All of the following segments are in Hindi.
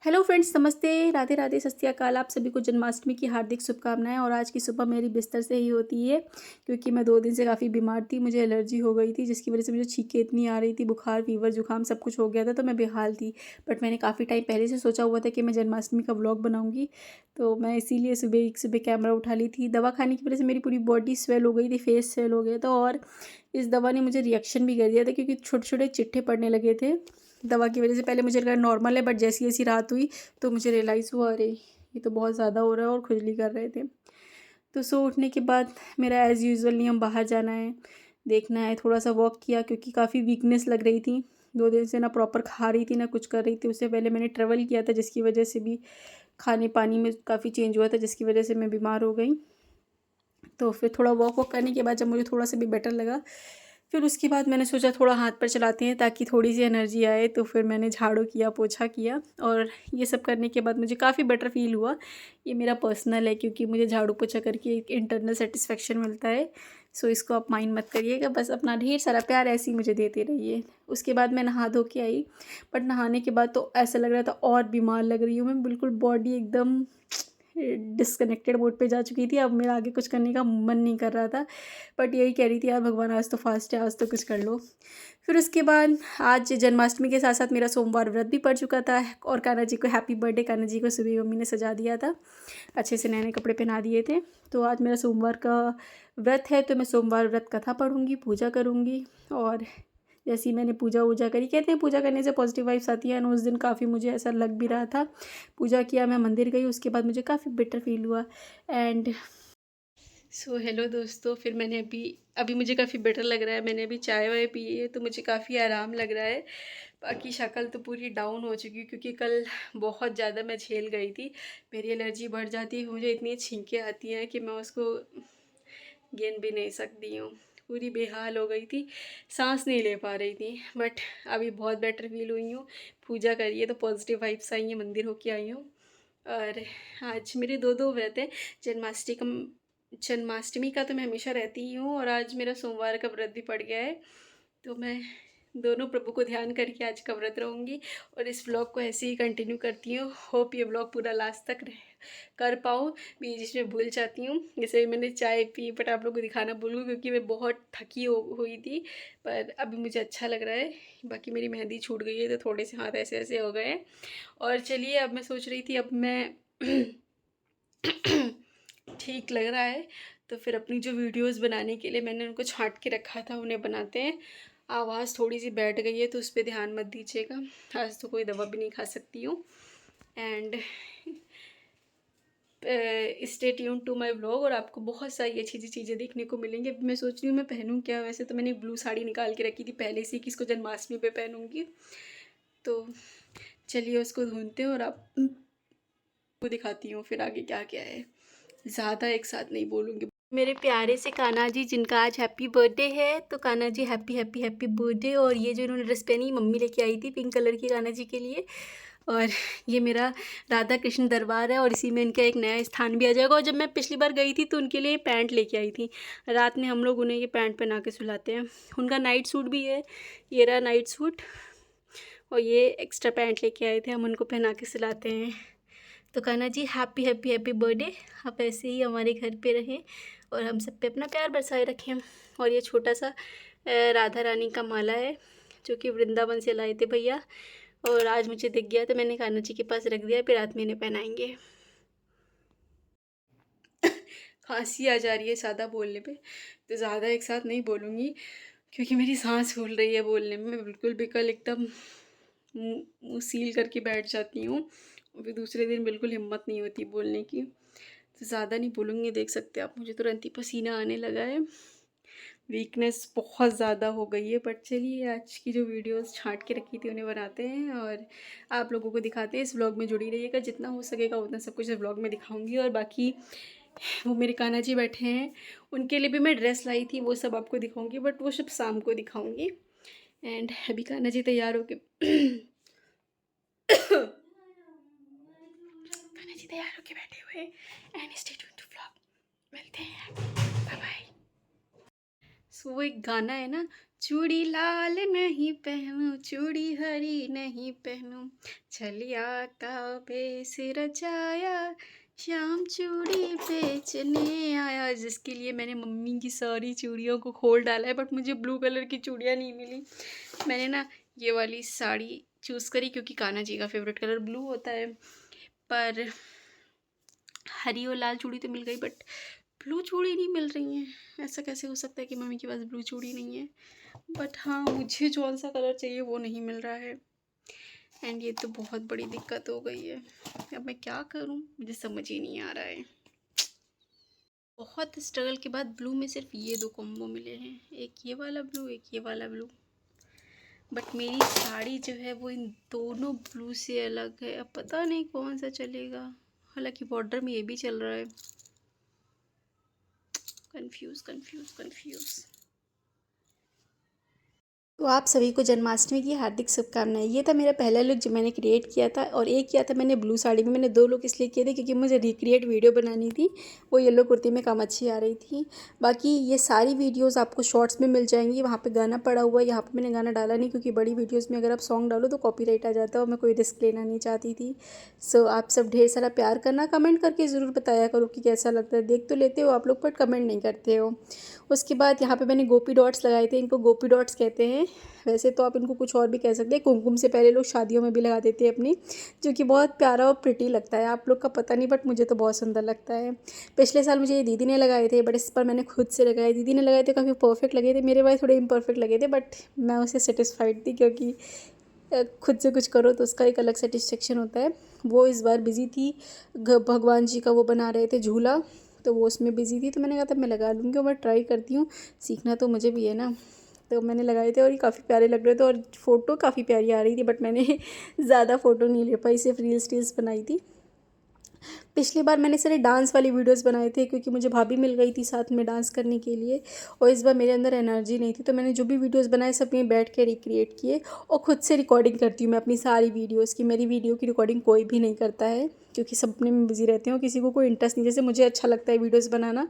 हेलो फ्रेंड्स, नमस्ते, राधे राधे, सत श्री अकाल। आप सभी को जन्माष्टमी की हार्दिक शुभकामनाएं। और आज की सुबह मेरी बिस्तर से ही होती है क्योंकि मैं 2 दिन से काफ़ी बीमार थी। मुझे एलर्जी हो गई थी जिसकी वजह से मुझे छींकें इतनी आ रही थी, बुखार, फीवर, जुकाम सब कुछ हो गया था, तो मैं बेहाल थी। बट मैंने काफ़ी टाइम पहले से सोचा हुआ था कि मैं जन्माष्टमी का व्लॉग बनाऊँगी, तो मैं इसीलिए सुबह कैमरा उठा ली थी। दवा खाने की वजह से मेरी पूरी बॉडी स्वेल हो गई थी, फेस स्वेल हो गया था, और इस दवा ने मुझे रिएक्शन भी कर दिया था क्योंकि छोटे छोटे चिट्ठे पड़ने लगे थे दवा की वजह से। पहले मुझे लगा नॉर्मल है, बट जैसी जैसी रात हुई तो मुझे रियलाइज़ हुआ, अरे ये तो बहुत ज़्यादा हो रहा है, और खुजली कर रहे थे। तो सो उठने के बाद मेरा एज़ यूजुअल नियम बाहर जाना है, देखना है, थोड़ा सा वॉक किया क्योंकि काफ़ी वीकनेस लग रही थी। 2 दिन से ना प्रॉपर खा रही थी ना कुछ कर रही थी। उससे पहले मैंने ट्रैवल किया था जिसकी वजह से भी खाने पानी में काफ़ी चेंज हुआ था, जिसकी वजह से मैं बीमार हो गई। तो फिर थोड़ा वॉक वॉक करने के बाद जब मुझे थोड़ा सा भी बेटर लगा, फिर उसके बाद मैंने सोचा थोड़ा हाथ पैर चलाते हैं ताकि थोड़ी सी एनर्जी आए। तो फिर मैंने झाड़ू किया, पोछा किया, और ये सब करने के बाद मुझे काफ़ी बेटर फ़ील हुआ। ये मेरा पर्सनल है क्योंकि मुझे झाड़ू पोछा करके एक इंटरनल सेटिस्फेक्शन मिलता है। सो इसको आप माइंड मत करिएगा, बस अपना ढेर सारा प्यार ऐसे ही मुझे देते रहिए। उसके बाद मैं नहा धो के आई, बट नहाने के बाद तो ऐसा लग रहा था और बीमार लग रही हूँ मैं, बिल्कुल बॉडी एकदम डिस्कनेक्टेड मोड पे जा चुकी थी। अब मेरा आगे कुछ करने का मन नहीं कर रहा था, बट यही कह रही थी, यार भगवान आज तो फास्ट है, आज तो कुछ कर लो। फिर उसके बाद आज जन्माष्टमी के साथ साथ मेरा सोमवार व्रत भी पड़ चुका था, और कान्हा जी को हैप्पी बर्थडे। कान्हा जी को सुबह मम्मी ने सजा दिया था, अच्छे से नए नए कपड़े पहना दिए थे। तो आज मेरा सोमवार का व्रत है, तो मैं सोमवार व्रत कथा पढ़ूँगी, पूजा करूँगी। और जैसे ही मैंने पूजा वूजा करी, कहते हैं पूजा करने से पॉजिटिव वाइब्स आती है, और उस दिन काफ़ी मुझे ऐसा लग भी रहा था। पूजा किया, मैं मंदिर गई, उसके बाद मुझे काफ़ी बेटर फील हुआ। एंड सो हेलो दोस्तों, फिर मैंने अभी अभी मुझे काफ़ी बेटर लग रहा है। मैंने अभी चाय वाय पी है तो मुझे काफ़ी आराम लग रहा है। बाकी शक्ल तो पूरी डाउन हो चुकी है क्योंकि कल बहुत ज़्यादा मैं झेल गई थी। मेरी एलर्जी बढ़ जाती है, मुझे इतनी छींकें आती हैं कि मैं उसको गिन भी नहीं सकती हूँ। पूरी बेहाल हो गई थी, सांस नहीं ले पा रही थी। बट अभी बहुत बेटर फील हुई हूँ। पूजा करी है तो पॉजिटिव वाइब्स आई हैं, मंदिर होके आई हूँ। और आज मेरे दो व्रत हैं। जन्माष्टमी का जन्माष्टमी का तो मैं हमेशा रहती ही हूँ, और आज मेरा सोमवार का व्रत भी पड़ गया है, तो मैं दोनों प्रभु को ध्यान करके आज का व्रत रहूँगी। और इस व्लॉग को ऐसे ही कंटिन्यू करती हूँ। होप ये व्लॉग पूरा लास्ट तक कर पाऊँ, बीच बीच में भूल जाती हूँ। जैसे मैंने चाय पी, बट आप लोगों को दिखाना भूल गई क्योंकि मैं बहुत थकी हुई थी, पर अभी मुझे अच्छा लग रहा है। बाकी मेरी मेहंदी छूट गई है तो थोड़े से हाथ ऐसे ऐसे हो गए हैं। और चलिए, अब मैं सोच रही थी, अब मैं ठीक लग रहा है तो फिर अपनी जो वीडियोस बनाने के लिए मैंने उनको छांट के रखा था, उन्हें बनाते हैं। आवाज़ थोड़ी सी बैठ गई है तो उस पर ध्यान मत दीजिएगा। आज तो कोई दवा भी नहीं खा सकती हूँ। And stay tune to my vlog, और आपको बहुत सारी अच्छी अच्छी चीज़ें देखने को मिलेंगी। अभी मैं सोच रही हूँ मैं पहनूँ क्या। वैसे तो मैंने ब्लू साड़ी निकाल के रखी थी पहले से कि इसको जन्माष्टमी पे पहनूँगी, तो चलिए उसको ढूंढते हैं और आपको दिखाती हूँ फिर आगे क्या क्या है। ज़्यादा एक साथ नहीं बोलूँगी। मेरे प्यारे से कान्हा जी, जिनका आज हैप्पी बर्थडे है, तो Kanha ji happy happy happy birthday. और ये जो इन्होंने ड्रेस पहनी मम्मी लेके आई थी पिंक कलर की कान्हा जी के लिए। और ये मेरा राधा कृष्ण दरबार है, और इसी में इनका एक नया स्थान भी आ जाएगा। और जब मैं पिछली बार गई थी तो उनके लिए पैंट लेके आई थी। रात में हम लोग उन्हें ये पैंट पहना के सुलाते हैं। उनका नाइट सूट भी है, ये रहा नाइट सूट, और ये एक्स्ट्रा पैंट लेके आए थे, हम उनको पहना के सुलाते हैं। तो Kanha ji happy happy happy birthday. आप ऐसे ही हमारे घर पे रहें और हम सब पे अपना प्यार बरसाए रखें। और ये छोटा सा राधा रानी का माला है जो कि वृंदावन से लाए थे भैया, और आज मुझे दिख गया तो मैंने कान्हा जी के पास रख दिया, फिर रात में इन्हें पहनाएंगे। खांसी आ जा रही है सादा बोलने पे, तो ज़्यादा एक साथ नहीं बोलूँगी क्योंकि मेरी सांस फूल रही है बोलने में। मैं बिल्कुल भी कल एकदम मुँह सील करके बैठ जाती हूँ, और फिर दूसरे दिन बिल्कुल हिम्मत नहीं होती बोलने की। तो ज़्यादा नहीं बोलूँगी, देख सकते हैं आप, मुझे तुरंत ही पसीना आने लगा है। वीकनेस बहुत ज़्यादा हो गई है। बट चलिए, आज की जो वीडियोस छांट के रखी थी उन्हें बनाते हैं और आप लोगों को दिखाते हैं। इस व्लॉग में जुड़ी रहिएगा, जितना हो सकेगा उतना सब कुछ इस व्लॉग में दिखाऊंगी। और बाकी वो मेरे कान्हा जी बैठे हैं, उनके लिए भी मैं ड्रेस लाई थी, वो सब आपको दिखाऊंगी, बट वो सब शाम को दिखाऊंगी। एंड अभी कान्हा जी तैयार होके कान्हा जी तैयार होके बैठे हुए हैं। And stay tuned to vlog, मिलते हैं, बाय बाय। वो एक गाना है ना, चूड़ी लाल नहीं पहनूं चूड़ी हरी नहीं पहनूं, छलिया का बेस रचाया श्याम चूड़ी बेचने आया, जिसके लिए मैंने मम्मी की सारी चूड़ियों को खोल डाला है, बट मुझे ब्लू कलर की चूड़ियाँ नहीं मिली। मैंने ना ये वाली साड़ी चूज़ करी क्योंकि कान्हा जी का फेवरेट कलर ब्लू होता है, पर हरी और लाल चूड़ी तो मिल गई बट ब्लू चूड़ी नहीं मिल रही हैं। ऐसा कैसे हो सकता है कि मम्मी के पास ब्लू चूड़ी नहीं है, बट हाँ मुझे जौन सा कलर चाहिए वो नहीं मिल रहा है। एंड ये तो बहुत बड़ी दिक्कत हो गई है, अब मैं क्या करूँ, मुझे समझ ही नहीं आ रहा है। बहुत स्ट्रगल के बाद ब्लू में सिर्फ ये दो कॉम्बो मिले हैं, एक ये वाला ब्लू एक ये वाला ब्लू, बट मेरी साड़ी जो है वो इन दोनों ब्लू से अलग है। अब पता नहीं कौन सा चलेगा, हालांकि बॉर्डर में ये भी चल रहा है। Confuse confuse confuse. तो आप सभी को जन्माष्टमी की हार्दिक शुभकामनाएं। ये था मेरा पहला लुक जो मैंने क्रिएट किया था, और एक किया था मैंने ब्लू साड़ी में। मैंने 2 लुक इसलिए किए थे क्योंकि मुझे रिक्रिएट वीडियो बनानी थी, वो येलो कुर्ती में काम अच्छी आ रही थी। बाकी ये सारी वीडियोस आपको शॉर्ट्स में मिल जाएंगी, वहाँ पे गाना पड़ा हुआ है। यहाँ पे मैंने गाना डाला नहीं क्योंकि बड़ी वीडियोज़ में अगर आप सॉन्ग डालो तो कॉपीराइट आ जाता है, और मैं कोई रिस्क लेना नहीं चाहती थी। सो आप सब ढेर सारा प्यार करना, कमेंट करके ज़रूर बताया करो कि कैसा लगता है। देख तो लेते हो आप लोग, बट कमेंट नहीं करते हो। उसके बाद यहाँ पे मैंने गोपी डॉट्स लगाए थे, इनको गोपी डॉट्स कहते हैं। वैसे तो आप इनको कुछ और भी कह सकते हैं। कुमकुम से पहले लोग शादियों में भी लगा देते हैं अपनी, जो कि बहुत प्यारा और प्रिटी लगता है। आप लोग का पता नहीं, बट मुझे तो बहुत सुंदर लगता है। पिछले साल मुझे ये दीदी ने लगाए थे, बट इस पर मैंने खुद से लगाए। दीदी ने लगाए थे, काफ़ी परफेक्ट लगे थे। मेरे भाई थोड़े इम्परफेक्ट लगे थे, बट मैं उससे सेटिस्फाइड थी क्योंकि खुद से कुछ करो तो उसका एक अलग सेटिस्फेक्शन होता है। वो इस बार बिज़ी थी, भगवान जी का वो बना रहे थे झूला, तो वो उसमें बिज़ी थी, तो मैंने कहा था मैं लगा लूँगी, और मैं ट्राई करती हूँ, सीखना तो मुझे भी है ना। तो मैंने लगाए थे और ये काफ़ी प्यारे लग रहे थे, और फ़ोटो काफ़ी प्यारी आ रही थी, बट मैंने ज़्यादा फ़ोटो नहीं ले पाई, सिर्फ रील्स बनाई थी। पिछली बार मैंने सारे डांस वाली वीडियोस बनाए थे क्योंकि मुझे भाभी मिल गई थी साथ में डांस करने के लिए, और इस बार मेरे अंदर एनर्जी नहीं थी, तो मैंने जो भी वीडियोस बनाए सब में बैठ के रिक्रिएट किए। और ख़ुद से रिकॉर्डिंग करती हूँ मैं अपनी सारी वीडियोस की। मेरी वीडियो की रिकॉर्डिंग कोई भी नहीं करता है क्योंकि सब अपने में बिज़ी रहते हैं, किसी को कोई इंटरेस्ट नहीं। जैसे मुझे अच्छा लगता है वीडियोज़ बनाना,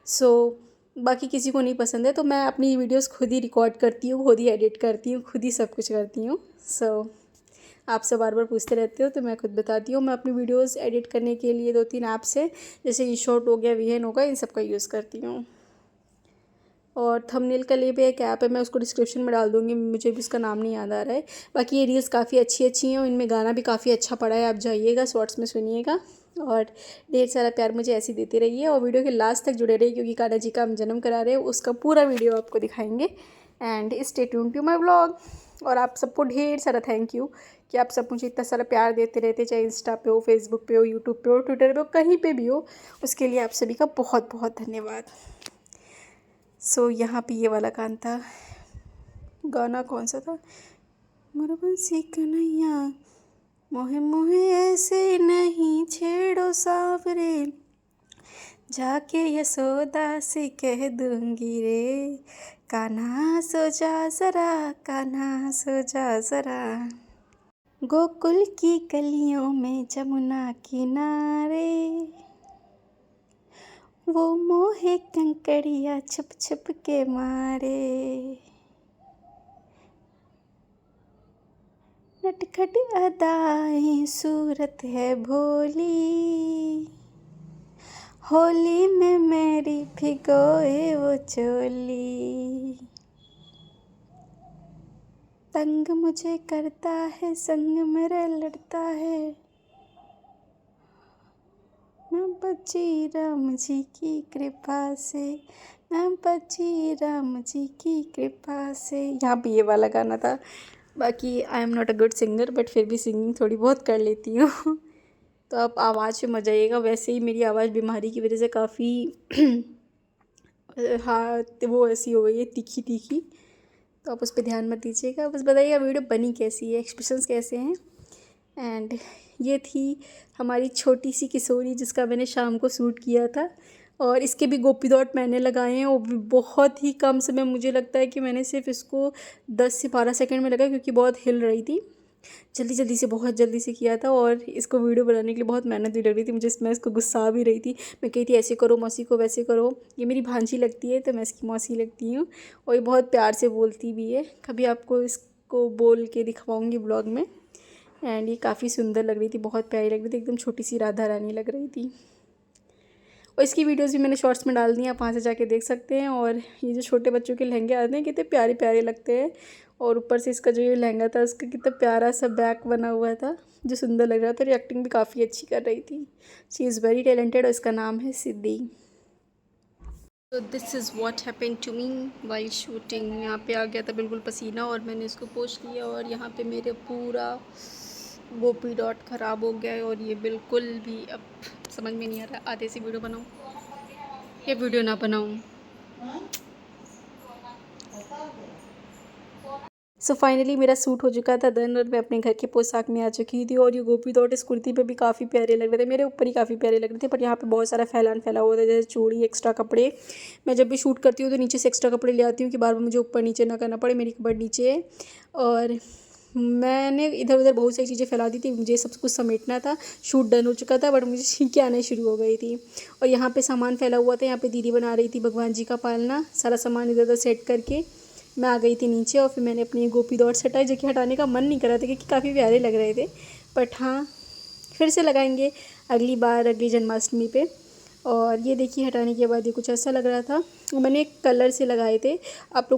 सो बाकी किसी को नहीं पसंद है, तो मैं अपनी वीडियोस खुद ही रिकॉर्ड करती हूँ, खुद ही एडिट करती हूँ, खुद ही सब कुछ करती हूँ। सो आप सब बार बार पूछते रहते हो तो मैं खुद बताती हूँ। मैं अपनी वीडियोस एडिट करने के लिए 2-3 ऐप्स है, जैसे InShot हो गया, VN होगा, इन सब का यूज़ करती हूँ। और थंबनेल के लिए भी एक ऐप है, मैं उसको डिस्क्रिप्शन में डाल दूँगी, मुझे भी उसका नाम नहीं याद आ रहा है। बाकी ये रील्स काफ़ी अच्छी अच्छी हैं, और इनमें गाना भी काफ़ी अच्छा पड़ा है, आप जाइएगा शॉर्ट्स में सुनिएगा, और ढेर सारा प्यार मुझे ऐसे देते रहिए, और वीडियो के लास्ट तक जुड़े रहिए क्योंकि कान्हा जी का हम जन्म करा रहे हैं, उसका पूरा वीडियो आपको दिखाएंगे। And stay tune to my vlog. और आप सबको ढेर सारा थैंक यू कि आप सब मुझे इतना सारा प्यार देते रहते, चाहे इंस्टा पे हो, फेसबुक पे हो, यूट्यूब पे हो, ट्विटर पे हो, कहीं पे भी हो, उसके लिए आप सभी का बहुत बहुत धन्यवाद। सो यहाँ पे ये वाला गाना था, गाना कौन सा था, मोर बंसी कन्हैया मोहे मोहे ऐसे नहीं छेड़ो सावरे, जाके यशोदा से कह दूंगी रे, कान्हा सो जा ज़रा, कान्हा सो जा ज़रा, गोकुल की गलियों में जमुना किनारे, वो मोहे कंकड़िया छुप छुप के मारे, नटखट अदाएं सूरत है भोली, होली में मेरी भिगोए वो चोली, तंग मुझे करता है संग मेरे लड़ता है, मैं बची राम जी की कृपा से, मैं बची राम जी की कृपा से। यहाँ पे ये वाला गाना था। बाकी I am not a good singer, but फिर भी सिंगिंग थोड़ी बहुत कर लेती हूँ। तो आप आवाज़ पे मजा आइएगा। वैसे ही मेरी आवाज़ बीमारी की वजह से काफ़ी हाँ वो ऐसी हो गई है, तीखी तीखी, तो आप उस पर ध्यान मत दीजिएगा। बस बताइएगा वीडियो बनी कैसी है, एक्सप्रेशंस कैसे हैं। एंड ये थी हमारी छोटी सी किशोरी जिसका मैंने शाम को शूट किया था, और इसके भी गोपी डॉट मैंने लगाए हैं, और भी बहुत ही कम समय, मुझे लगता है कि मैंने सिर्फ इसको 10 से 12 सेकंड में लगाया क्योंकि बहुत हिल रही थी। जल्दी जल्दी से बहुत जल्दी से किया था और इसको वीडियो बनाने के लिए बहुत मेहनत भी लग रही थी मुझे। मैं इसको गुस्सा भी रही थी, मैं कही थी ऐसे करो मौसी को, वैसे करो। ये मेरी भांजी लगती है तो मैं इसकी मौसी लगती हूँ और ये बहुत प्यार से बोलती भी है। कभी आपको इसको बोल के दिखवाऊँगी ब्लॉग में। एंड ये काफ़ी सुंदर लग रही थी, बहुत प्यारी लग रही थी, एकदम छोटी सी राधा रानी लग रही थी। और इसकी वीडियोस भी मैंने शॉर्ट्स में डाल दी हैं, आप वहाँ से जाके देख सकते हैं। और ये जो छोटे बच्चों के लहंगे आते हैं कितने प्यारे प्यारे लगते हैं। और ऊपर से इसका जो ये लहंगा था उसका कितना प्यारा सा बैक बना हुआ था जो सुंदर लग रहा था। और एक्टिंग भी काफ़ी अच्छी कर रही थी। शी इज़ वेरी टैलेंटेड और इसका नाम है सिद्धि। तो this is what happened to me while shooting. यहाँ पे आ गया था बिल्कुल पसीना और मैंने इसको पोस्ट किया और यहाँ पे मेरे पूरा गोपी डॉट ख़राब हो गया है। और ये बिल्कुल भी अब समझ में नहीं आ रहा आधे से वीडियो बनाऊँ या वीडियो ना बनाऊँ। सो फाइनली मेरा सूट हो चुका था डन और मैं अपने घर की पोशाक में आ चुकी थी। और ये गोपी डॉट इस कुर्ती पे भी काफ़ी प्यारे लग रहे थे, मेरे ऊपर ही काफ़ी प्यारे लग रहे थे। पर यहाँ पे बहुत सारा फैलान फैला हुआ था, जैसे चूड़ी, एक्स्ट्रा कपड़े। मैं जब भी शूट करती हूँ तो नीचे से एक्स्ट्रा कपड़े ले आती हूँ कि बार बार मुझे ऊपर नीचे ना करना पड़े, मेरी कपड़ नीचे है। और मैंने इधर उधर बहुत सारी चीज़ें फैला दी थी, मुझे सब कुछ समेटना था। शूट डन हो चुका था बट मुझे छींकें आने शुरू हो गई थी। और यहाँ पे सामान फैला हुआ था, यहाँ पे दीदी बना रही थी भगवान जी का पालना। सारा सामान इधर उधर सेट करके मैं आ गई थी नीचे। और फिर मैंने अपनी गोपी डॉट्स हटाए जो कि हटाने का मन नहीं कर रहा था क्योंकि काफ़ी प्यारे लग रहे थे। बट हाँ, फिर से लगाएंगे अगली बार, अगली जन्माष्टमी पे। और ये देखिए हटाने के बाद ये कुछ ऐसा लग रहा था। मैंने एक कलर से लगाए थे। आप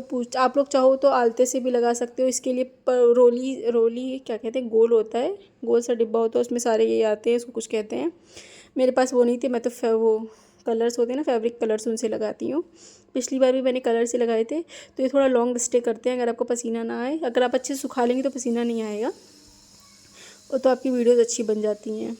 लोग चाहो तो आलते से भी लगा सकते हो। इसके लिए रोली क्या कहते हैं, गोल होता है, गोल सा डिब्बा होता है, उसमें सारे ये आते हैं, उसको कुछ कहते हैं। मेरे पास वो नहीं थे, मैं तो वो कलर्स होते हैं ना, फैब्रिक कलर्स, उनसे लगाती हूँ। पिछली बार भी मैंने कलर से लगाए थे। तो ये थोड़ा लॉन्ग स्टे करते हैं, अगर आपको पसीना ना आए। अगर आप अच्छे से सुखा लेंगे तो पसीना नहीं आएगा और तो आपकी वीडियोज़ अच्छी बन जाती हैं।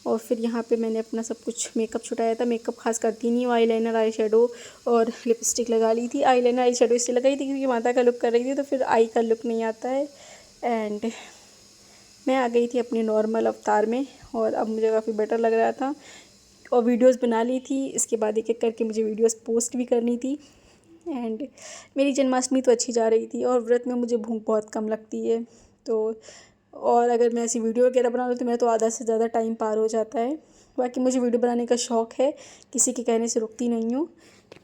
और फिर यहाँ पे मैंने अपना सब कुछ मेकअप छुटाया था। मेकअप खास करती नहीं हूँ, आईलाइनर, आई शेडो और लिपस्टिक लगा ली थी। आईलाइनर आई शेडो इसलिए लगाई थी क्योंकि माता का लुक कर रही थी तो फिर आई का लुक नहीं आता है। एंड मैं आ गई थी अपने नॉर्मल अवतार में और अब मुझे काफ़ी बेटर लग रहा था। और वीडियोस बना ली थी, इसके बाद एक एक करके मुझे वीडियोस पोस्ट भी करनी थी। एंड मेरी जन्माष्टमी तो अच्छी जा रही थी और व्रत में मुझे भूख बहुत कम लगती है। तो और अगर मैं ऐसी वीडियो वगैरह बना लूँ तो मेरा तो आधा से ज़्यादा टाइम पार हो जाता है। बाकी मुझे वीडियो बनाने का शौक़ है, किसी के कहने से रुकती नहीं हूँ।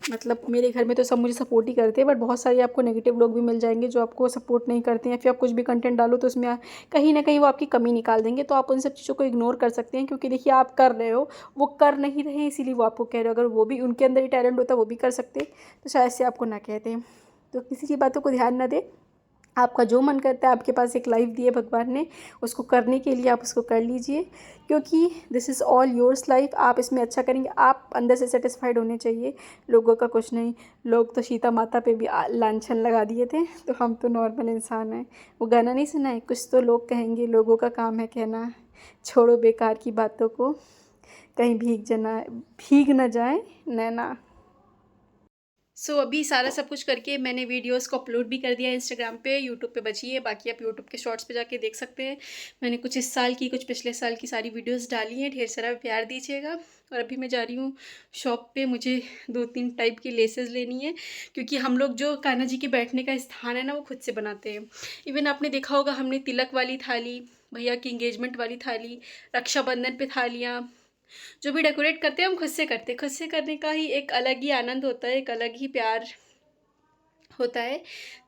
मतलब मेरे घर में तो सब मुझे सपोर्ट ही करते हैं बट बहुत सारे आपको नेगेटिव लोग भी मिल जाएंगे जो आपको सपोर्ट नहीं करते हैं। फिर आप कुछ भी कंटेंट डालो तो उसमें कहीं ना कहीं वो आपकी कमी निकाल देंगे। तो आप उन सब चीज़ों को इग्नोर कर सकते हैं क्योंकि देखिए आप कर रहे हो, वो कर नहीं रहे हैं इसीलिए वो आपको कह रहे हो। अगर वो भी, उनके अंदर ही टैलेंट होता वो भी कर सकते तो शायद से आपको ना कहते हैं। तो किसी की बातों को ध्यान ना दे, आपका जो मन करता है, आपके पास एक लाइफ दी है भगवान ने, उसको करने के लिए आप उसको कर लीजिए क्योंकि this is all yours life. आप इसमें अच्छा करेंगे, आप अंदर से सेटिस्फाइड होने चाहिए, लोगों का कुछ नहीं। लोग तो सीता माता पे भी लांछन लगा दिए थे, तो हम तो नॉर्मल इंसान हैं। वो गाना नहीं सुना है, कुछ तो लोग कहेंगे, लोगों का काम है कहना, छोड़ो बेकार की बातों को, कहीं भीग न जाए नैना। सो अभी सारा सब कुछ करके मैंने वीडियोस को अपलोड भी कर दिया इंस्टाग्राम पे, यूट्यूब पे बची है, बाकी आप यूट्यूब के शॉर्ट्स पे जाके देख सकते हैं। मैंने कुछ इस साल की, कुछ पिछले साल की सारी वीडियोस डाली हैं। ढेर सारा प्यार दीजिएगा। और अभी मैं जा रही हूँ शॉप पे, मुझे 2-3 टाइप की लेसेस लेनी है क्योंकि हम लोग जो कान्हा जी के बैठने का स्थान है ना, वो खुद से बनाते हैं। इवन आपने देखा होगा, हमने तिलक वाली थाली, भैया की इंगेजमेंट वाली थाली, रक्षाबंधन पे थालियाँ, जो भी डेकोरेट करते हैं हम खुद से करते हैं। खुद से करने का ही एक अलग ही आनंद होता है, एक अलग ही प्यार होता है।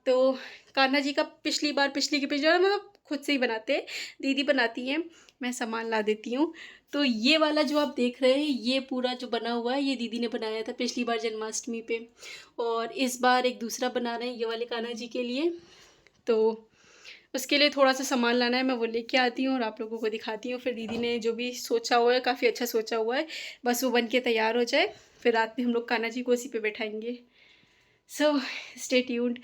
तो कान्हा जी का पिछली बार मतलब खुद से ही बनाते हैं, दीदी बनाती हैं, मैं सामान ला देती हूँ। तो ये वाला जो आप देख रहे हैं, ये पूरा जो बना हुआ है, ये दीदी ने बनाया था पिछली बार जन्माष्टमी पे। और इस बार एक दूसरा बना रहे हैं ये वाले कान्हा जी के लिए। तो उसके लिए थोड़ा सा सामान लाना है, मैं वो लेके आती हूँ और आप लोगों को दिखाती हूँ। फिर दीदी ने जो भी सोचा हुआ है, काफ़ी अच्छा सोचा हुआ है, बस वो बन के तैयार हो जाए, फिर रात में हम लोग कान्हा जी को उसी पे बैठाएंगे। So stay tuned.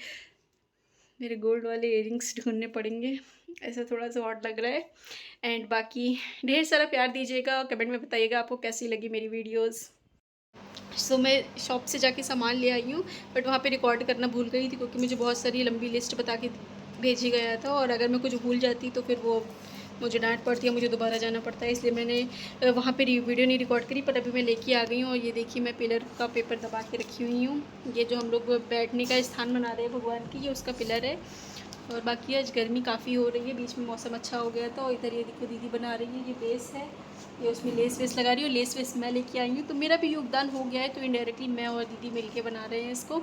मेरे गोल्ड वाले इयररिंग्स ढूंढने पड़ेंगे, ऐसा थोड़ा सा ऑड लग रहा है। एंड बाकी ढेर सारा प्यार दीजिएगा, कमेंट में बताइएगा आपको कैसी लगी मेरी वीडियोज़। सो मैं शॉप से जाके सामान ले आई हूँ बट वहाँ पे रिकॉर्ड करना भूल गई थी क्योंकि मुझे बहुत सारी लंबी लिस्ट बता के भेजी गया था और अगर मैं कुछ भूल जाती तो फिर वो मुझे डांट पड़ती है, मुझे दोबारा जाना पड़ता है। इसलिए मैंने वहाँ पे वीडियो नहीं रिकॉर्ड करी, पर अभी मैं लेके आ गई हूँ। और ये देखिए मैं पिलर का पेपर दबा के रखी हुई हूँ। ये जो हम लोग बैठने का स्थान बना रहे हैं भगवान की, ये उसका पिलर है। और बाकी आज गर्मी काफ़ी हो रही है, बीच में मौसम अच्छा हो गया था। और इधर ये देखो दीदी बना रही है, ये बेस है, ये उसमें लेस वेस लगा रही है और लेस वेस मैं लेके आई हूँ, तो मेरा भी योगदान हो गया है। तो इनडायरेक्टली मैं और दीदी मिलके बना रहे हैं इसको।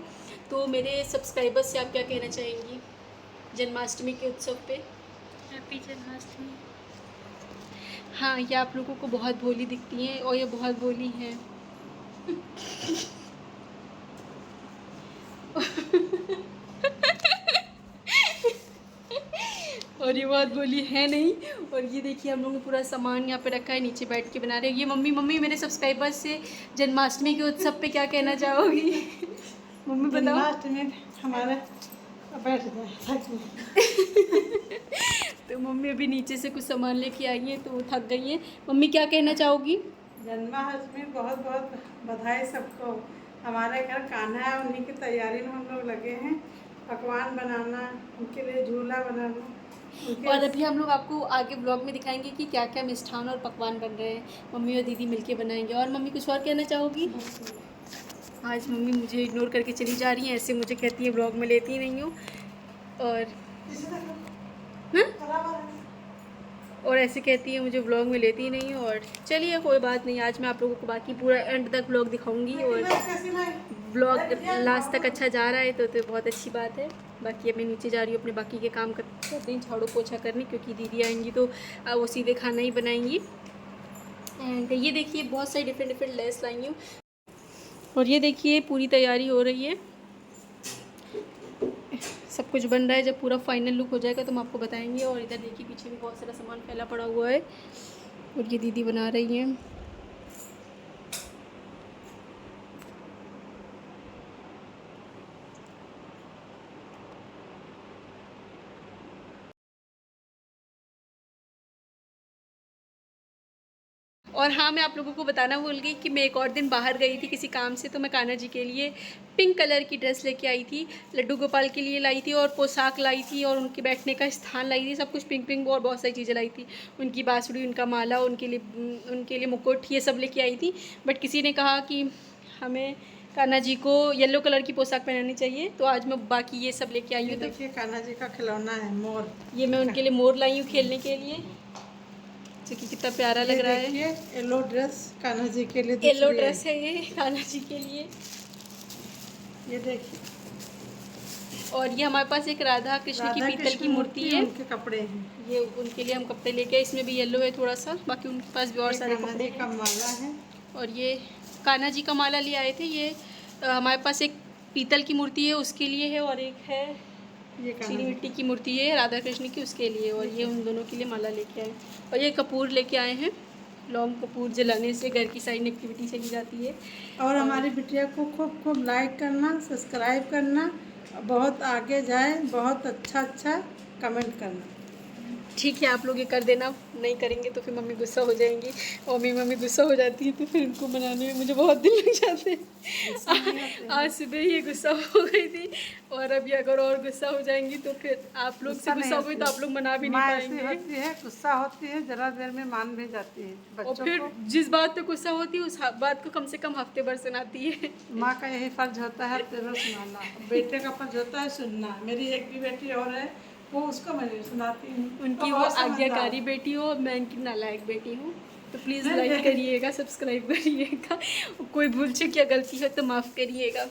तो मेरे सब्सक्राइबर्स से आप क्या कहना चाहेंगी जन्माष्टमी के उत्सव पे? हैप्पी जन्माष्टमी। हाँ, ये आप लोगों को बहुत भोली दिखती हैं और ये बहुत भोली हैं। और ये बहुत बोली है नहीं। और ये देखिए हम लोगों ने पूरा सामान यहाँ पे रखा है, नीचे बैठ के बना रहे हैं। ये मम्मी मेरे सब्सक्राइबर्स से जन्माष्टमी के उत्सव पे क्या कहना चाहोगी? मम्मी बताओ। जन्माष्टमी हमारा बैठ गया। तो मम्मी अभी नीचे से कुछ सामान लेके आई है तो वो थक गई है। मम्मी क्या कहना चाहोगी? जन्माष्टमी बहुत बहुत बधाई सबको। हमारे घर कान्हा है, उन्हीं की तैयारी में हम लोग लगे हैं। पकवान बनाना, उनके लिए झूला बनाना। और अभी हम लोग आपको आगे ब्लॉग में दिखाएंगे कि क्या क्या मिष्ठान और पकवान बन रहे हैं, मम्मी और दीदी मिलके बनाएंगे। और मम्मी कुछ और कहना चाहोगी? आज मम्मी मुझे इग्नोर करके चली जा रही हैं, ऐसे मुझे कहती है ब्लॉग में लेती नहीं हूँ। और ऐसे कहती है मुझे व्लॉग में लेती नहीं हूँ। और चलिए कोई बात नहीं, आज मैं आप लोगों को बाकी पूरा एंड तक व्लॉग दिखाऊंगी। और ब्लॉग लास्ट तक अच्छा जा रहा है तो बहुत अच्छी बात है। बाकी अब मैं नीचे जा रही हूँ अपने बाकी के काम कर रही, झाड़ू पोछा करने, क्योंकि दीदी आएंगी तो वो सीधे खाना ही बनाएंगी। एंड ये देखिए बहुत सारी डिफरेंट लेस लाई हूँ। और ये देखिए पूरी तैयारी हो रही है, सब कुछ बन रहा है। जब पूरा फाइनल लुक हो जाएगा तो हम आपको बताएंगे। और इधर देखिए पीछे भी बहुत सारा सामान फैला पड़ा हुआ है और ये दीदी बना रही हैं। और हाँ, मैं आप लोगों को बताना भूल गई कि मैं एक और दिन बाहर गई थी किसी काम से, तो मैं कान्हा जी के लिए पिंक कलर की ड्रेस लेके आई थी, लड्डू गोपाल के लिए लाई थी और पोशाक लाई थी और उनके बैठने का स्थान लाई थी, सब कुछ पिंक पिंक और बहुत सारी चीज़ें लाई थी। उनकी बांसुरी, उनका माला, उनके लिए मुकुट, ये सब लेके आई थी। बट किसी ने कहा कि हमें कान्हा जी को येलो कलर की पोशाक पहनानी चाहिए, तो आज मैं बाकी ये सब लेके आई हूँ। तो देखिए कान्हा जी का खिलौना है मोर, ये मैं उनके लिए मोर लाई हूँ खेलने के लिए, जो कि कितना प्यारा लग रहा है। येलो ड्रेस कान्हा जी के लिए, येलो ड्रेस है ये कान्हा जी के लिए। ये देखिए। और ये हमारे पास एक राधा कृष्ण की पीतल की मूर्ति है, उनके कपड़े हैं, ये उनके लिए हम कपड़े लेके आए। इसमें भी येलो है थोड़ा सा, बाकी उनके पास भी और सारे कपड़े का माला है। और ये कान्हा जी का माला ले आए थे। ये हमारे पास एक पीतल की मूर्ति है उसके लिए है, और एक है ये चीनी मिट्टी की मूर्ति है राधा कृष्ण की, उसके लिए। और ये उन दोनों के लिए माला लेके आए। और ये कपूर लेके आए हैं, लौंग कपूर जलाने से घर की सारी नेगेटिविटी चली जाती है। और हमारी बिटिया को खूब खूब लाइक करना, सब्सक्राइब करना, बहुत आगे जाए, बहुत अच्छा कमेंट करना। ठीक है, आप लोग ये कर देना, नहीं करेंगे तो फिर मम्मी गुस्सा हो जाएंगी। और मम्मी गुस्सा हो जाती है तो फिर इनको बनाने में मुझे बहुत दिन लग जाते हैं। आज सुबह ये गुस्सा हो गई थी, और अभी अगर और गुस्सा हो जाएंगी तो फिर आप लोग से गुस्सा हो गई तो आप लोग मना भी नहीं पाएंगे। गुस्सा होती है, जरा देर में मान भी जाती है। और फिर जिस बात पे गुस्सा होती है उस बात को कम से कम हफ्ते भर सुनाती है। माँ का यही फर्ज होता है, हफ्ते भर सुनाना। बेटे का फर्ज होता है सुनना। मेरी एक भी बेटी और है, वो उसको मैं नहीं सुनाती हूँ। उनकी वो आज्ञाकारी बेटी हो, मैं इनकी नालायक बेटी हूँ। तो प्लीज़ लाइक करिएगा, सब्सक्राइब करिएगा, कोई भूल चूक या गलती हो तो माफ़ करिएगा।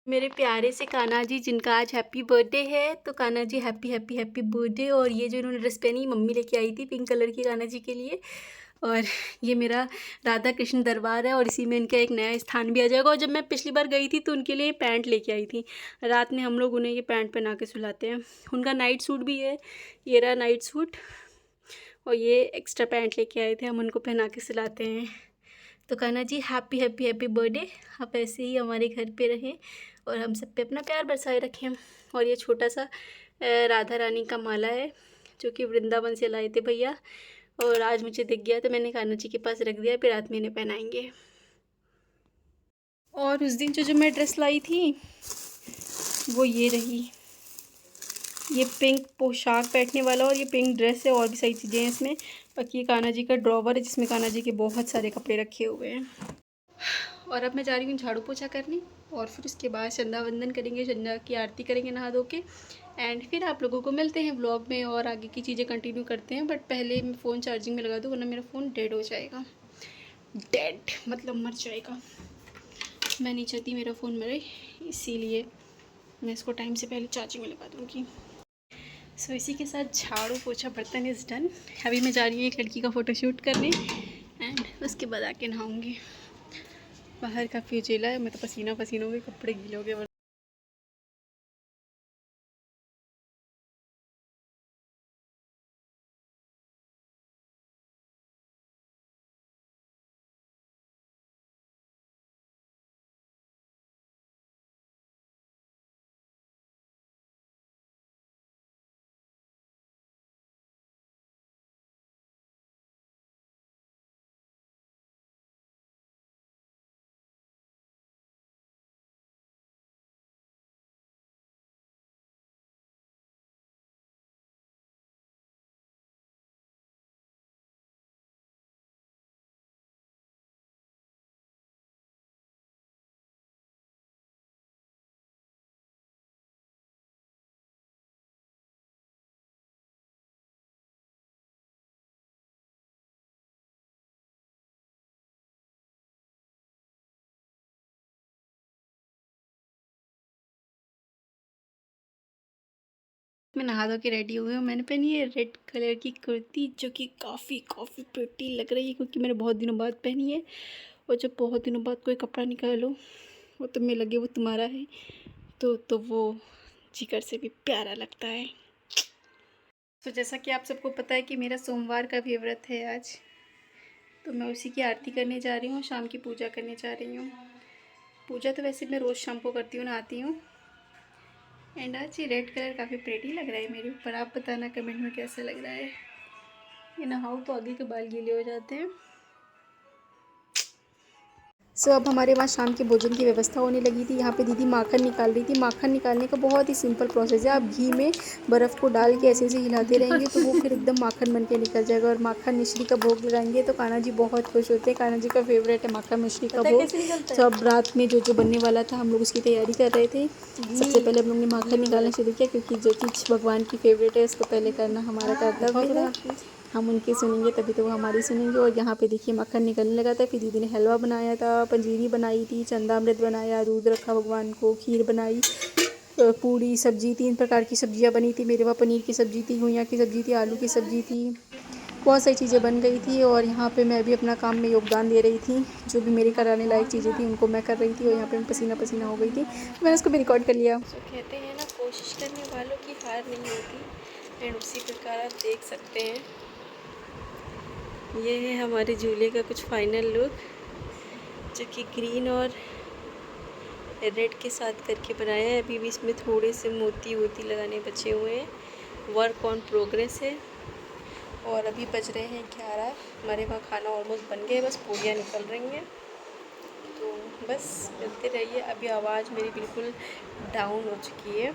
मेरे प्यारे से कान्हा जी, जिनका आज हैप्पी बर्थडे है, तो Kanha ji happy happy happy birthday. और ये जो इन्होंने ड्रेस पहनी मम्मी लेके आई थी पिंक कलर की कान्हा जी के लिए। और ये मेरा राधा कृष्ण दरबार है और इसी में इनका एक नया स्थान भी आ जाएगा। और जब मैं पिछली बार गई थी तो उनके लिए पैंट लेके आई थी, रात में हम लोग उन्हें ये पैंट पहना के सुलाते हैं। उनका नाइट सूट भी है, ये रहा नाइट सूट, और ये एक्स्ट्रा पैंट लेके आए थे, हम उनको पहना के सुलाते हैं। तो Kanha ji happy happy happy birthday, आप ऐसे ही हमारे घर पे रहें और हम सब पे अपना प्यार बरसाए रखें। और ये छोटा सा राधा रानी का माला है जो कि वृंदावन से लाए थे भैया, और आज मुझे दिख गया तो मैंने कान्हा जी के पास रख दिया, फिर रात में इन्हें पहनाएंगे। और उस दिन जो मैं ड्रेस लाई थी वो ये रही, ये पिंक पोशाक बैठने वाला और ये पिंक ड्रेस है, और भी सारी चीज़ें हैं इसमें। बाकी ये कान्हा जी का ड्रॉवर है जिसमें कान्हा जी के बहुत सारे कपड़े रखे हुए हैं। और अब मैं जा रही हूँ झाड़ू पोछा करने, और फिर उसके बाद संध्या वंदन करेंगे, संध्या की आरती करेंगे नहा धो के। एंड फिर आप लोगों को मिलते हैं व्लॉग में और आगे की चीज़ें कंटिन्यू करते हैं। बट पहले मैं फ़ोन चार्जिंग में लगा दूँ वरना मेरा फ़ोन डेड हो जाएगा। डेड मतलब मर जाएगा। मैं नहीं चाहती मेरा फ़ोन मरे, इसीलिए मैं इसको टाइम से पहले चार्जिंग में लगा दूँगी। सो इसी के साथ झाड़ू पोछा बर्तन इज़ डन। अभी मैं जा रही हूँ एक लड़की का फ़ोटोशूट करने एंड उसके बाद आके नहाऊँगी। बाहर काफ़ी उजेला है, मैं तो पसीना पसीना हो गई, कपड़े गीले हो गए। मैं नहा धो के रेडी हुई हूँ। मैंने पहनी है रेड कलर की कुर्ती जो कि काफ़ी प्रिटी लग रही है क्योंकि मैंने बहुत दिनों बाद पहनी है। और जब बहुत दिनों बाद कोई कपड़ा निकालो वो तुम्हें लगे वो तुम्हारा है तो वो जिगर से भी प्यारा लगता है। तो जैसा कि आप सबको पता है कि मेरा सोमवार का भी व्रत है आज, तो मैं उसी की आरती करने जा रही हूँ, शाम की पूजा करने जा रही हूँ। पूजा तो वैसे मैं रोज़ शाम को करती हूँ, नहाती हूँ। एंड आज ये रेड कलर काफ़ी प्रेटी लग रहा है मेरे ऊपर। आप बताना कमेंट में कैसा लग रहा है। ये नहाओ तो आगे के बाल गीले हो जाते हैं। सो अब हमारे वहाँ शाम के भोजन की व्यवस्था होने लगी थी। यहाँ पे दीदी माखन निकाल रही थी। माखन निकालने का बहुत ही सिंपल प्रोसेस है। आप घी में बर्फ़ को डाल के ऐसे ऐसे हिलाते रहेंगे तो वो फिर एकदम माखन बन के निकल जाएगा। और माखन मिश्री का भोग लगाएंगे तो कान्हा जी बहुत खुश होते हैं। कान्हा जी का फेवरेट है माखन मिश्री का भोग। तो अब रात में जो बनने वाला था हम लोग उसकी तैयारी कर रहे थे। सबसे पहले हम लोग ने माखन निकालना शुरू किया क्योंकि जो चीज़ भगवान की फेवरेट है उसको पहले करना हमारा कर्तव्य है। हम उनकी सुनेंगे तभी तो वो हमारी सुनेंगे। और यहाँ पे देखिए मक्खन निकलने लगा था। फिर दीदी ने हलवा बनाया था, पंजीरी बनाई थी, चंदामृत बनाया, दूध रखा भगवान को, खीर बनाई, पूड़ी, सब्जी, 3 प्रकार की सब्जियाँ बनी थी। मेरे वहाँ पनीर की सब्ज़ी थी, घुइयाँ की सब्ज़ी थी, आलू की सब्ज़ी थी, बहुत सारी चीज़ें बन गई थी। और यहाँ पे मैं भी अपना काम में योगदान दे रही थी। जो भी मेरे कराने लायक चीज़ें थी उनको मैं कर रही थी। और यहाँ पे मैं पसीना पसीना हो गई थी, मैंने उसको भी रिकॉर्ड कर लिया। तो कहते हैं ना, कोशिश करने वालों की हार नहीं होती। एंड उसी प्रकार आप देख सकते हैं, ये है हमारे झूले का कुछ फाइनल लुक, जो कि ग्रीन और रेड के साथ करके बनाया है। अभी भी इसमें थोड़े से मोती वोती लगाने बचे हुए हैं। वर्क ऑन प्रोग्रेस है। और अभी बज रहे हैं 11। हमारे वहाँ खाना ऑलमोस्ट बन गया है, बस पूरियाँ निकल रही हैं। तो बस मिलते रहिए। अभी आवाज़ मेरी बिल्कुल डाउन हो चुकी है।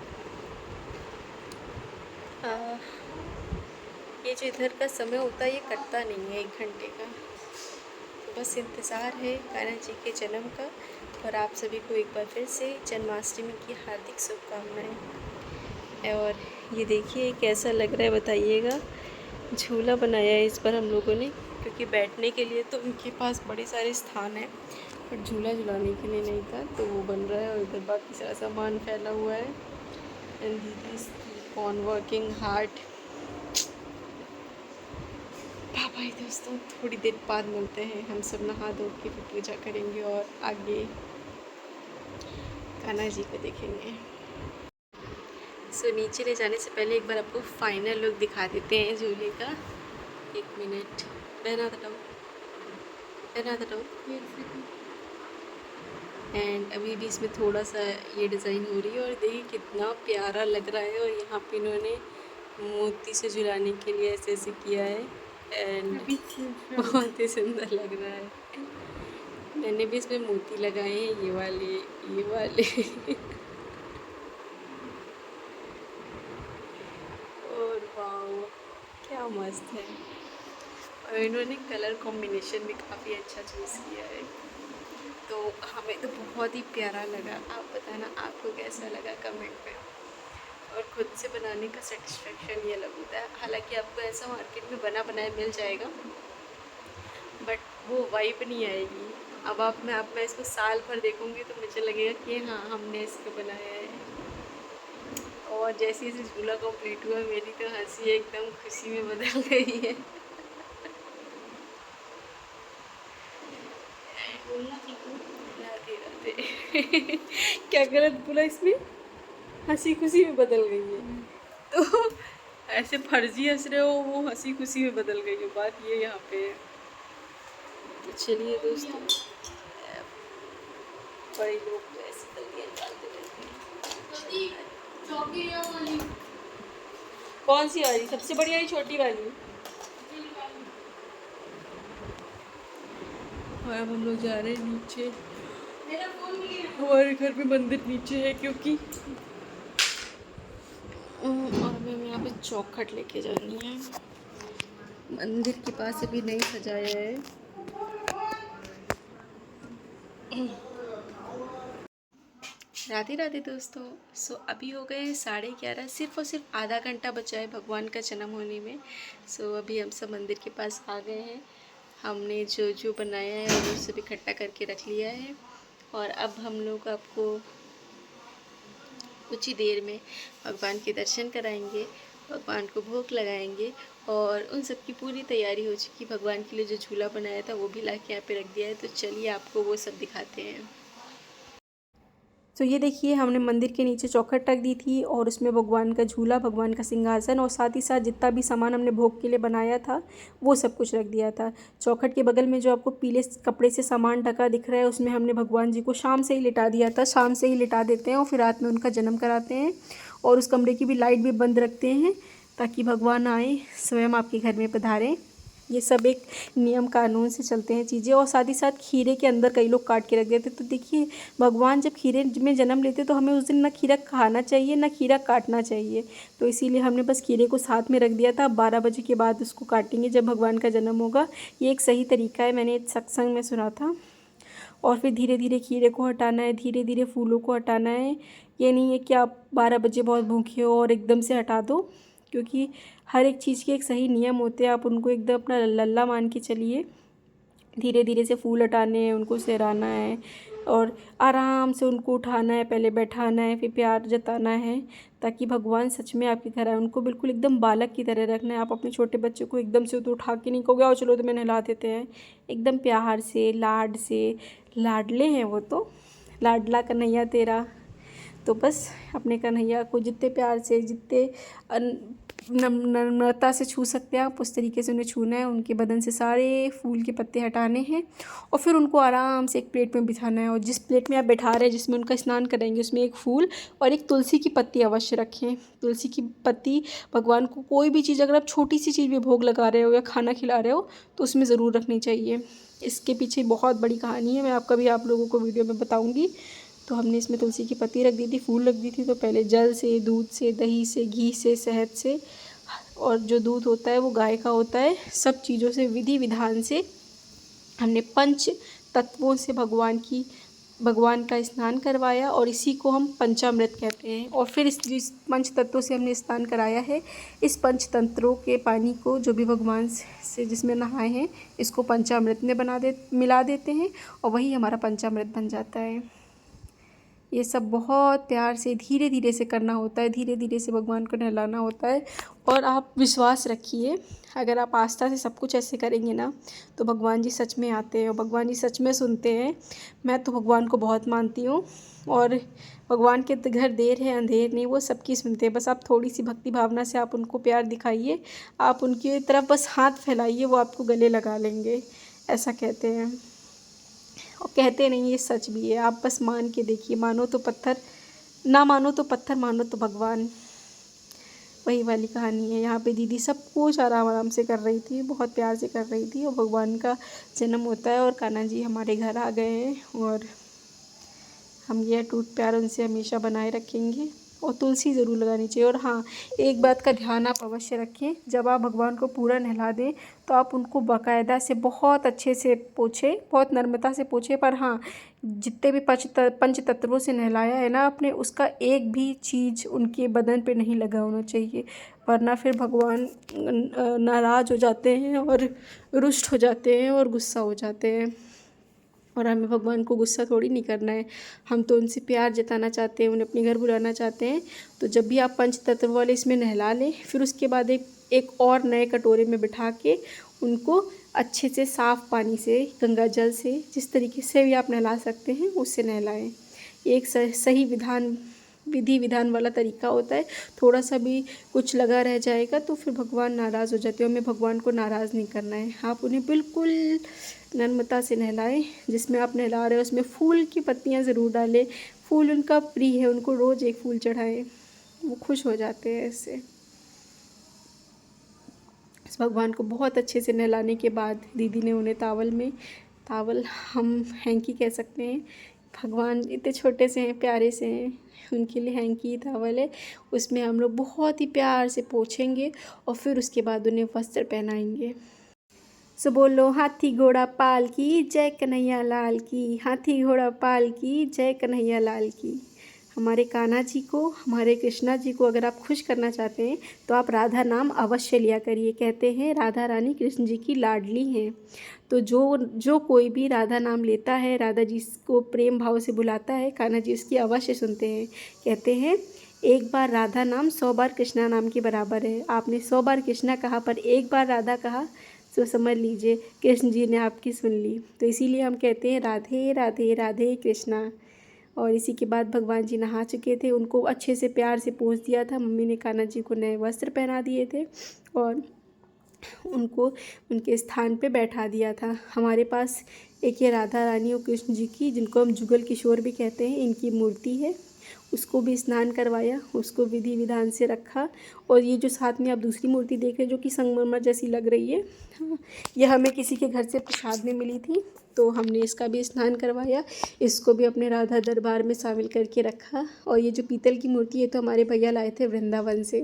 ये जो इधर का समय होता है ये कटता नहीं है 1 घंटे का। तो बस इंतज़ार है कान्हा जी के जन्म का। और आप सभी को एक बार फिर से जन्माष्टमी की हार्दिक शुभकामनाएं। और ये देखिए कैसा लग रहा है बताइएगा। झूला बनाया है इस बार हम लोगों ने, क्योंकि बैठने के लिए तो उनके पास बड़े सारे स्थान हैं, पर झूला झुलाने के लिए नहीं था। तो वो बन रहा है और इधर बाकी सारा सामान फैला हुआ है। एंड दीदी ऑन वर्किंग हार्ड। भाई दोस्तों, थोड़ी देर बाद मिलते हैं। हम सब नहा धो के फिर पूजा करेंगे और आगे कान्हा जी को देखेंगे। सो नीचे ले जाने से पहले एक बार आपको फाइनल लुक दिखा देते हैं झूले का। 1 मिनट, बहना था। एंड अभी भी इसमें थोड़ा सा ये डिज़ाइन हो रही है। और देखिए कितना प्यारा लग रहा है। और यहाँ पे इन्होंने मोती से झुलाने के लिए ऐसे ऐसे किया है। एंड बहुत ही सुंदर लग रहा है। मैंने भी इसमें मोती लगाए हैं, ये वाले और वाओ क्या मस्त है। और इन्होंने कलर कॉम्बिनेशन भी काफ़ी अच्छा चूज़ किया है। तो हमें तो बहुत ही प्यारा लगा। आप बताना आपको कैसा लगा कमेंट में। और खुद से बनाने का सेटिस्फेक्शन ही अलग होता है। हालांकि आपको ऐसा मार्केट में बना बनाया मिल जाएगा, बट वो वाइब नहीं आएगी। अब आप मैं इसको साल भर देखूंगी तो मुझे लगेगा कि हाँ, हमने इसको बनाया है। और जैसे जैसे झूला कंप्लीट हुआ, मेरी तो हंसी एकदम खुशी में बदल गई है। राधे राधे। क्या गलत बोला इसमें? हंसी खुशी में बदल गई है। तो ऐसे फर्जी हंस रहे हो, वो हंसी खुशी में बदल गई है, बात ये यहाँ पे है। तो चलिए दोस्तों, बड़े लोग तो ऐसे गलतियाँ निकालते रहते हैं। कौन सी वाली? सबसे बड़ी वाली, छोटी वाली? और अब हम लोग जा रहे हैं नीचे। हमारे घर में मंदिर नीचे है, क्योंकि और हमें यहाँ पे चौखट लेके जानी है। मंदिर के पास अभी नहीं सजाया है। राधे राधे दोस्तों। अभी हो गए 11:30, सिर्फ और सिर्फ आधा घंटा बचा है भगवान का जन्म होने में। अभी हम सब मंदिर के पास आ गए हैं। हमने जो जो बनाया है वो सब इकट्ठा करके रख लिया है, और अब हम लोग आपको कुछ ही देर में भगवान के दर्शन कराएंगे, भगवान को भोग लगाएंगे, और उन सब की पूरी तैयारी हो चुकी। भगवान के लिए जो झूला बनाया था वो भी ला के यहाँ पे रख दिया है। तो चलिए आपको वो सब दिखाते हैं। तो ये देखिए, हमने मंदिर के नीचे चौखट रख दी थी, और उसमें भगवान का झूला, भगवान का सिंहासन, और साथ ही साथ जितना भी सामान हमने भोग के लिए बनाया था वो सब कुछ रख दिया था। चौखट के बगल में जो आपको पीले कपड़े से सामान ढका दिख रहा है, उसमें हमने भगवान जी को शाम से ही लिटा दिया था। शाम से ही लिटा देते हैं और फिर रात में उनका जन्म कराते हैं, और उस कमरे की भी लाइट भी बंद रखते हैं ताकि भगवान आए, स्वयं आपके घर में पधारें। ये सब एक नियम कानून से चलते हैं चीज़ें। और साथ ही साथ खीरे के अंदर कई लोग काट के रख देते। तो देखिए, भगवान जब खीरे में जन्म लेते तो हमें उस दिन ना खीरा खाना चाहिए ना खीरा काटना चाहिए। तो इसीलिए हमने बस खीरे को साथ में रख दिया था। 12 बजे के बाद उसको काटेंगे जब भगवान का जन्म होगा। ये एक सही तरीका है, मैंने सत्संग में सुना था। और फिर धीरे धीरे खीरे को हटाना है, धीरे धीरे फूलों को हटाना है। ये नहीं है कि आप 12 बजे बहुत भूखे हो और एकदम से हटा दो, क्योंकि हर एक चीज़ के एक सही नियम होते हैं। आप उनको एकदम अपना लल्ला मान के चलिए। धीरे धीरे से फूल हटाने हैं, उनको सहराना है, और आराम से उनको उठाना है, पहले बैठाना है, फिर प्यार जताना है, ताकि भगवान सच में आपके घर आए। उनको बिल्कुल एकदम बालक की तरह रखना है। आप अपने छोटे बच्चे को एकदम से तो उठा के नहीं कहोगे आओ चलो तुम्हें नहला देते हैं। एकदम प्यार से, लाड से, लाडले हैं वो तो, लाडला कन्हैया तेरा। तो बस अपने कन्हैया को जितने प्यार से, जितने नम्रता से छू सकते हैं आप, उस तरीके से उन्हें छूना है। उनके बदन से सारे फूल के पत्ते हटाने हैं, और फिर उनको आराम से एक प्लेट में बिठाना है। और जिस प्लेट में आप बैठा रहे हैं, जिसमें उनका स्नान करेंगे, उसमें एक फूल और एक तुलसी की पत्ती अवश्य रखें। तुलसी की पत्ती भगवान को, कोई भी चीज़ अगर आप छोटी सी चीज़ भी भोग लगा रहे हो या खाना खिला रहे हो तो उसमें ज़रूर रखनी चाहिए। इसके पीछे बहुत बड़ी कहानी है, मैं आप लोगों को वीडियो में बताऊँगी। तो हमने इसमें तुलसी की पत्ती रख दी थी, फूल रख दी थी। तो पहले जल से, दूध से, दही से, घी से, शहद से, और जो दूध होता है वो गाय का होता है, सब चीज़ों से विधि विधान से हमने पंच तत्वों से भगवान का स्नान करवाया, और इसी को हम पंचामृत कहते हैं। और फिर जिस पंच तत्वों से हमने स्नान कराया है, इस पंच तंत्रों के पानी को जो भी भगवान से जिसमें नहाए हैं, इसको पंचामृत में मिला देते हैं, और वही हमारा पंचामृत बन जाता है। ये सब बहुत प्यार से धीरे धीरे से करना होता है, धीरे धीरे से भगवान को नहलाना होता है। और आप विश्वास रखिए, अगर आप आस्था से सब कुछ ऐसे करेंगे ना, तो भगवान जी सच में आते हैं और भगवान जी सच में सुनते हैं। मैं तो भगवान को बहुत मानती हूँ, और भगवान के घर देर है अंधेर नहीं, वो सबकी सुनते हैं। बस आप थोड़ी सी भक्ति भावना से आप उनको प्यार दिखाइए, आप उनकी तरफ बस हाथ फैलाइए, वो आपको गले लगा लेंगे, ऐसा कहते हैं। और कहते नहीं, ये सच भी है। आप बस मान के देखिए, मानो तो पत्थर, ना मानो तो पत्थर, मानो तो भगवान। वही वाली कहानी है। यहाँ पे दीदी सब कुछ आराम आराम से कर रही थी, बहुत प्यार से कर रही थी, और भगवान का जन्म होता है। और कान्हा जी हमारे घर आ गए हैं, और हम यह टूट प्यार उनसे हमेशा बनाए रखेंगे। और तुलसी ज़रूर लगानी चाहिए। और हाँ, एक बात का ध्यान आप अवश्य रखें, जब आप भगवान को पूरा नहला दें तो आप उनको बाकायदा से बहुत अच्छे से पोछें, बहुत नम्रता से पोछें। पर हाँ, जितने भी पंच तत्वों से नहलाया है ना आपने, उसका एक भी चीज़ उनके बदन पे नहीं लगा होना चाहिए, वरना फिर भगवान नाराज़ हो जाते हैं और रुष्ट हो जाते हैं और गुस्सा हो जाते हैं। और हमें भगवान को गुस्सा थोड़ी नहीं करना है, हम तो उनसे प्यार जताना चाहते हैं, उन्हें अपने घर बुलाना चाहते हैं। तो जब भी आप पंच तत्व वाले इसमें नहला लें, फिर उसके बाद एक और नए कटोरे में बिठा के उनको अच्छे से साफ़ पानी से, गंगा जल से, जिस तरीके से भी आप नहला सकते हैं उससे नहलाएं। एक सही विधि विधान वाला तरीका होता है। थोड़ा सा भी कुछ लगा रह जाएगा तो फिर भगवान नाराज़ हो जाते हैं। हमें भगवान को नाराज़ नहीं करना है, आप उन्हें बिल्कुल नम्रता से नहलाएं। जिसमें आप नहला रहे हो उसमें फूल की पत्तियां ज़रूर डालें, फूल उनका प्रिय है, उनको रोज़ एक फूल चढ़ाएं, वो खुश हो जाते हैं इससे। इस भगवान को बहुत अच्छे से नहलाने के बाद दीदी ने उन्हें तावल हम हैंकी कह सकते हैं, भगवान इतने छोटे से हैं, प्यारे से हैं, उनके लिए हैंकी तावल है, उसमें हम लोग बहुत ही प्यार से पोंछेंगे और फिर उसके बाद उन्हें वस्त्र पहनाएंगे। सो बोलो, हाथी घोड़ा पाल की जय कन्हैया लाल की, हाथी घोड़ा पाल की जय कन्हैया लाल की। हमारे कान्हा जी को, हमारे कृष्णा जी को अगर आप खुश करना चाहते हैं तो आप राधा नाम अवश्य लिया करिए। कहते हैं राधा रानी कृष्ण जी की लाडली हैं, तो जो कोई भी राधा नाम लेता है, राधा जी को प्रेम भाव से बुलाता है, कान्हा जी उसकी अवश्य सुनते हैं। कहते हैं एक बार राधा नाम 100 बार कृष्णा नाम के बराबर है। आपने 100 बार कृष्णा कहा पर एक बार राधा कहा तो समझ लीजिए कृष्ण जी ने आपकी सुन ली। तो इसीलिए हम कहते हैं राधे राधे राधे कृष्णा। और इसी के बाद भगवान जी नहा चुके थे, उनको अच्छे से प्यार से पोंछ दिया था, मम्मी ने कान्हा जी को नए वस्त्र पहना दिए थे और उनको उनके स्थान पे बैठा दिया था। हमारे पास एक ये राधा रानी और कृष्ण जी की, जिनको हम जुगल किशोर भी कहते हैं, इनकी मूर्ति है, उसको भी स्नान करवाया, उसको विधि विधान से रखा। और ये जो साथ में आप दूसरी मूर्ति देख रहे हैं जो कि संगमरमर जैसी लग रही है, ये हमें किसी के घर से प्रसाद में मिली थी, तो हमने इसका भी स्नान करवाया, इसको भी अपने राधा दरबार में शामिल करके रखा। और ये जो पीतल की मूर्ति है तो हमारे भैया लाए थे वृंदावन से।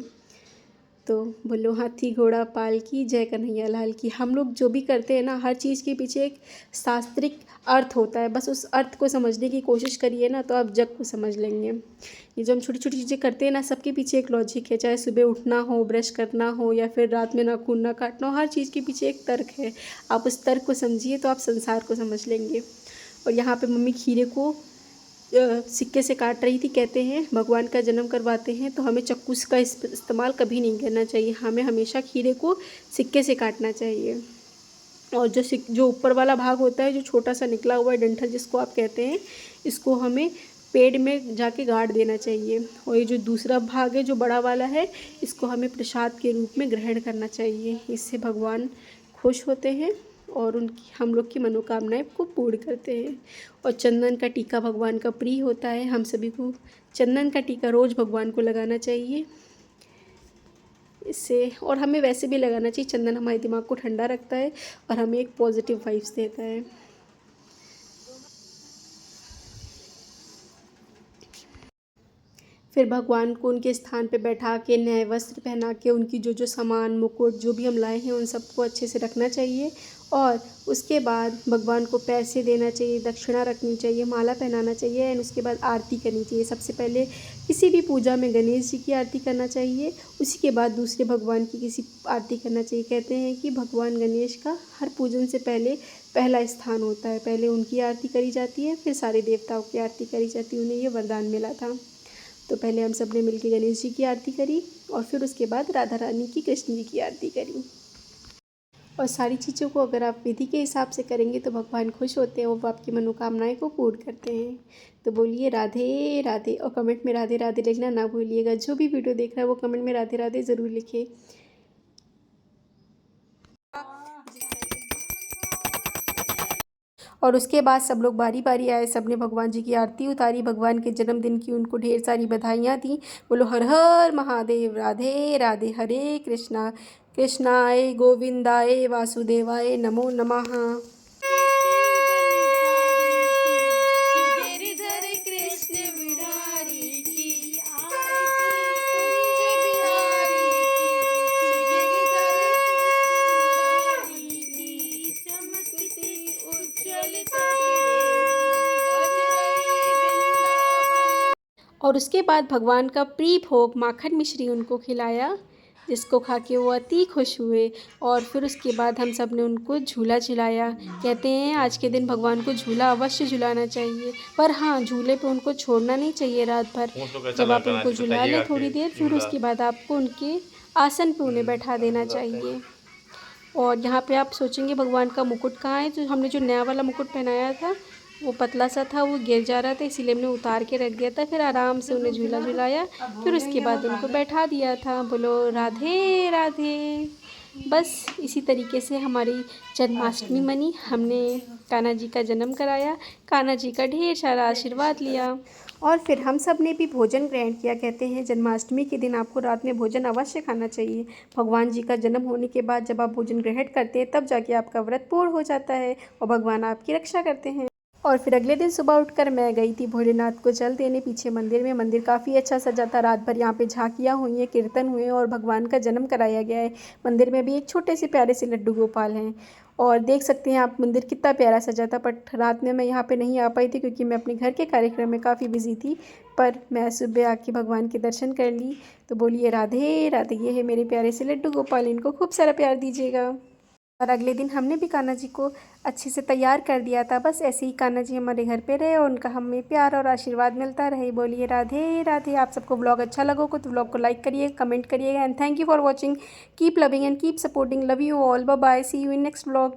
तो बोलो हाथी घोड़ा पाल की जय कन्हैया लाल की। हम लोग जो भी करते हैं ना, हर चीज़ के पीछे एक शास्त्रिक अर्थ होता है, बस उस अर्थ को समझने की कोशिश करिए ना तो आप जग को समझ लेंगे। ये जो हम छोटी छोटी चीज़ें करते हैं ना, सबके पीछे एक लॉजिक है, चाहे सुबह उठना हो, ब्रश करना हो, या फिर रात में नाखून ना काटना हो, हर चीज़ के पीछे एक तर्क है। आप उस तर्क को समझिए तो आप संसार को समझ लेंगे। और यहाँ पे मम्मी खीरे को सिक्के से काट रही थी। कहते हैं भगवान का जन्म करवाते हैं तो हमें चक्कू का इस्तेमाल कभी नहीं करना चाहिए, हमें हमेशा खीरे को सिक्के से काटना चाहिए। और जो ऊपर वाला भाग होता है, जो छोटा सा निकला हुआ है डंठल जिसको आप कहते हैं, इसको हमें पेड़ में जाके गाड़ देना चाहिए। और ये जो दूसरा भाग है जो बड़ा वाला है, इसको हमें प्रसाद के रूप में ग्रहण करना चाहिए। इससे भगवान खुश होते हैं और उनकी, हम लोग की मनोकामनाएं को पूर्ण करते हैं। और चंदन का टीका भगवान का प्रिय होता है, हम सभी को चंदन का टीका रोज़ भगवान को लगाना चाहिए। इससे, और हमें वैसे भी लगाना चाहिए, चंदन हमारे दिमाग को ठंडा रखता है और हमें एक पॉजिटिव वाइब्स देता है। फिर भगवान को उनके स्थान पे बैठा के, नए वस्त्र पहना के, उनकी जो जो सामान, मुकुट जो भी हम लाए हैं उन सबको अच्छे से रखना चाहिए। और उसके बाद भगवान को पैसे देना चाहिए, दक्षिणा रखनी चाहिए, माला पहनाना चाहिए एंड उसके बाद आरती करनी चाहिए। सबसे पहले किसी भी पूजा में गणेश जी की आरती करना चाहिए, उसी के बाद दूसरे भगवान की किसी आरती करना चाहिए। कहते हैं कि भगवान गणेश का हर पूजन से पहले पहला स्थान होता है, पहले उनकी आरती करी जाती है, फिर सारे देवताओं की आरती करी जाती है। उन्हें ये वरदान मिला था। तो पहले हम सब ने मिलकर गणेश जी की आरती करी और फिर उसके बाद राधा रानी की, कृष्ण जी की आरती करी। और सारी चीज़ों को अगर आप विधि के हिसाब से करेंगे तो भगवान खुश होते हैं, वो आपकी मनोकामनाएं को पूर्ण करते हैं। तो बोलिए राधे राधे, और कमेंट में राधे राधे लिखना ना भूलिएगा। जो भी वीडियो देख रहा है वो कमेंट में राधे राधे ज़रूर लिखे। और उसके बाद सब लोग बारी बारी आए, सब ने भगवान जी की आरती उतारी, भगवान के जन्मदिन की उनको ढेर सारी बधाइयाँ दी। बोलो हर हर महादेव, राधे राधे, हरे कृष्णा कृष्णाय गोविंदाय वासुदेवाय नमो नमः। गिरिधर कृष्ण मुरारी की आरती। और उसके बाद भगवान का प्री भोग माखन मिश्री उनको खिलाया, जिसको खा के वो अति खुश हुए। और फिर उसके बाद हम सब ने उनको झूला झुलाया। कहते हैं आज के दिन भगवान को झूला अवश्य झुलाना चाहिए, पर हाँ, झूले पे उनको छोड़ना नहीं चाहिए रात भर। जब आप उनको झुला लें थोड़ी देर, फिर उसके बाद आपको उनके आसन पे उन्हें बैठा देना चाहिए। और यहाँ पे आप सोचेंगे भगवान का मुकुट कहाँ है, तो हमने जो नया वाला मुकुट पहनाया था वो पतला सा था, वो गिर जा रहा था, इसीलिए हमने उतार के रख दिया था। फिर आराम से उन्हें झूला झुलाया, फिर उसके बाद उनको बैठा दिया था। बोलो राधे राधे। बस इसी तरीके से हमारी जन्माष्टमी मनी। हमने कान्हा जी का जन्म कराया, कान्हा जी का ढेर सारा आशीर्वाद लिया और फिर हम सब ने भी भोजन ग्रहण किया। कहते हैं जन्माष्टमी के दिन आपको रात में भोजन अवश्य खाना चाहिए। भगवान जी का जन्म होने के बाद जब आप भोजन ग्रहण करते हैं तब जाके आपका व्रत पूर्ण हो जाता है और भगवान आपकी रक्षा करते हैं। और फिर अगले दिन सुबह उठकर मैं गई थी भोलेनाथ को जल देने पीछे मंदिर में। मंदिर काफ़ी अच्छा सजा था, रात भर यहाँ पे झांकियाँ हुई हैं, कीर्तन हुए और भगवान का जन्म कराया गया है। मंदिर में भी एक छोटे से प्यारे से लड्डू गोपाल हैं और देख सकते हैं आप मंदिर कितना प्यारा सजा था। बट रात में मैं यहाँ पे नहीं आ पाई थी क्योंकि मैं अपने घर के कार्यक्रम में काफ़ी बिजी थी, पर मैं सुबह आके भगवान के दर्शन कर ली। तो बोलिए राधे राधे। ये है मेरे प्यारे से लड्डू गोपाल, इनको खूब सारा प्यार दीजिएगा। और अगले दिन हमने भी कान्हा जी को अच्छे से तैयार कर दिया था। बस ऐसे ही कान्हा जी हमारे घर पे रहे और उनका हमें प्यार और आशीर्वाद मिलता रहे। बोलिए राधे राधे। आप सबको व्लॉग अच्छा लगा हो तो व्लॉग को लाइक करिए, कमेंट करिएगा and thank you for watching. Keep loving and keep supporting. Love you all. Bye bye. See you in next vlog.